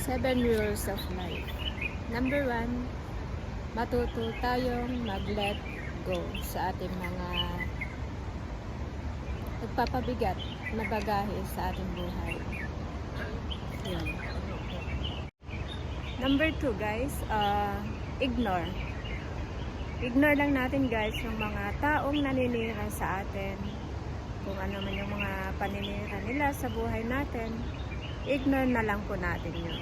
7 rules of life. Number 1, matuto tayong mag-let go sa ating mga nagpapabigat na bagahe sa ating buhay. Yun. Number 2 guys, ignore. Ignore lang natin guys yung mga taong naninira sa atin. Kung ano man yung mga paninira nila sa buhay natin, ignore na lang po natin yun.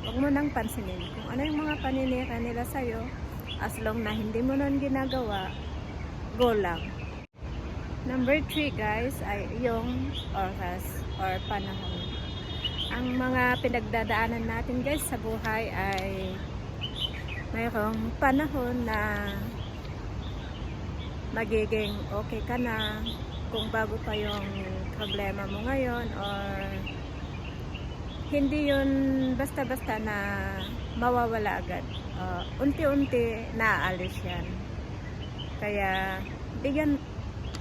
Huwag mo nang pansinin kung ano yung mga paninira nila sa'yo. As long na hindi mo nun ginagawa, go lang. Number 3 guys ay yung oras or panahon. Ang mga pinagdadaanan natin guys sa buhay ay mayroong panahon na magiging okay ka na kung bago pa yung problema mo ngayon, or hindi yun basta-basta na mawawala agad. Unti-unti naaalis yan. Kaya bigyan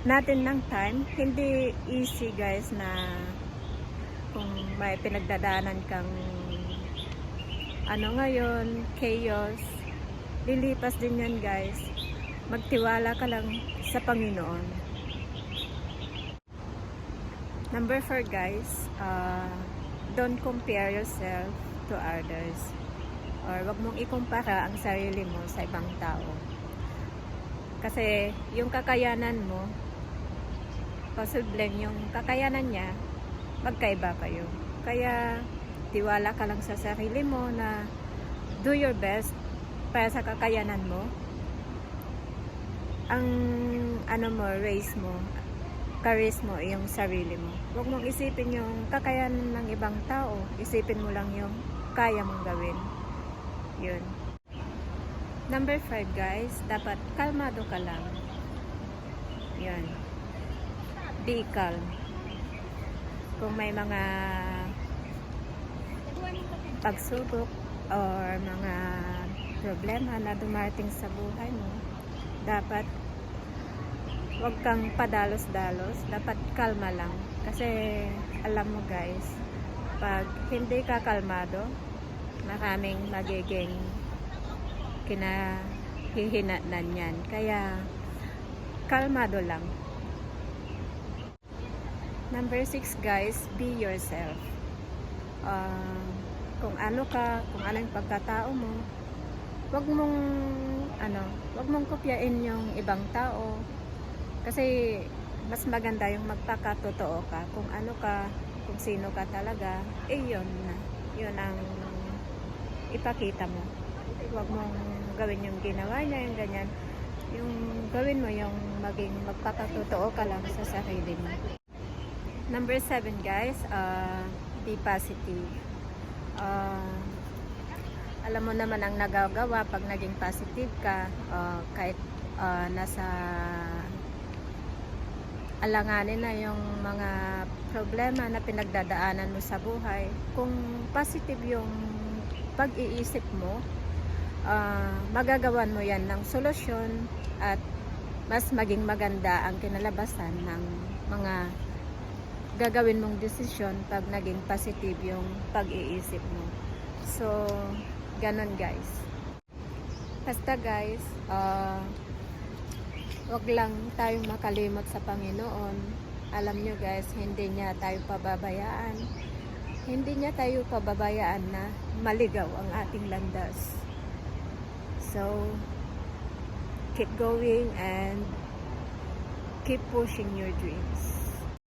natin ng time. Hindi easy guys na kung may pinagdadaanan kang ngayon, chaos, lilipas din yan guys. Magtiwala ka lang sa Panginoon. Number 4 guys, don't compare yourself to others, or wag mong ikumpara ang sarili mo sa ibang tao, kasi yung kakayanan mo, posibleng yung kakayanan niya magkaiba kayo. Kaya tiwala ka lang sa sarili mo na do your best para sa kakayanan mo. Ang race mo, careers mo, yung sarili mo. Huwag mong isipin yung kakayanan ng ibang tao. Isipin mo lang yung kaya mong gawin. Yun. Number 5 guys, dapat kalmado ka lang. Yun. Be calm. Kung may mga pagsubok or mga problema na dumating sa buhay mo, dapat huwag kang padalos-dalos, dapat kalma lang. Kasi alam mo guys, pag hindi ka kalmado, maraming magiging kinahihinatnan yan. Kaya kalmado lang. Number 6 guys, be yourself. Kung ano ka, kung ano yung pagkatao mo, wag mong kopyain yung ibang tao. Kasi mas maganda yung magpakatotoo ka. Kung ano ka, kung sino ka talaga, yun na. Yun ang ipakita mo. Huwag mong gawin yung ginawa niya, yung ganyan. Yung gawin mo yung maging magpakatotoo ka lang sa sarili mo. Number 7 guys, be positive. Alam mo naman ang nagagawa pag naging positive ka, kahit nasa alanganin na yung mga problema na pinagdadaanan mo sa buhay. Kung positive yung pag-iisip mo, magagawan mo yan ng solusyon at mas maging maganda ang kinalabasan ng mga gagawin mong desisyon pag naging positive yung pag-iisip mo. So, ganon guys. Basta guys, wag lang tayong makalimot sa Panginoon. Alam nyo guys, hindi niya tayo pababayaan. Hindi niya tayo pababayaan na maligaw ang ating landas. So, keep going and keep pushing your dreams.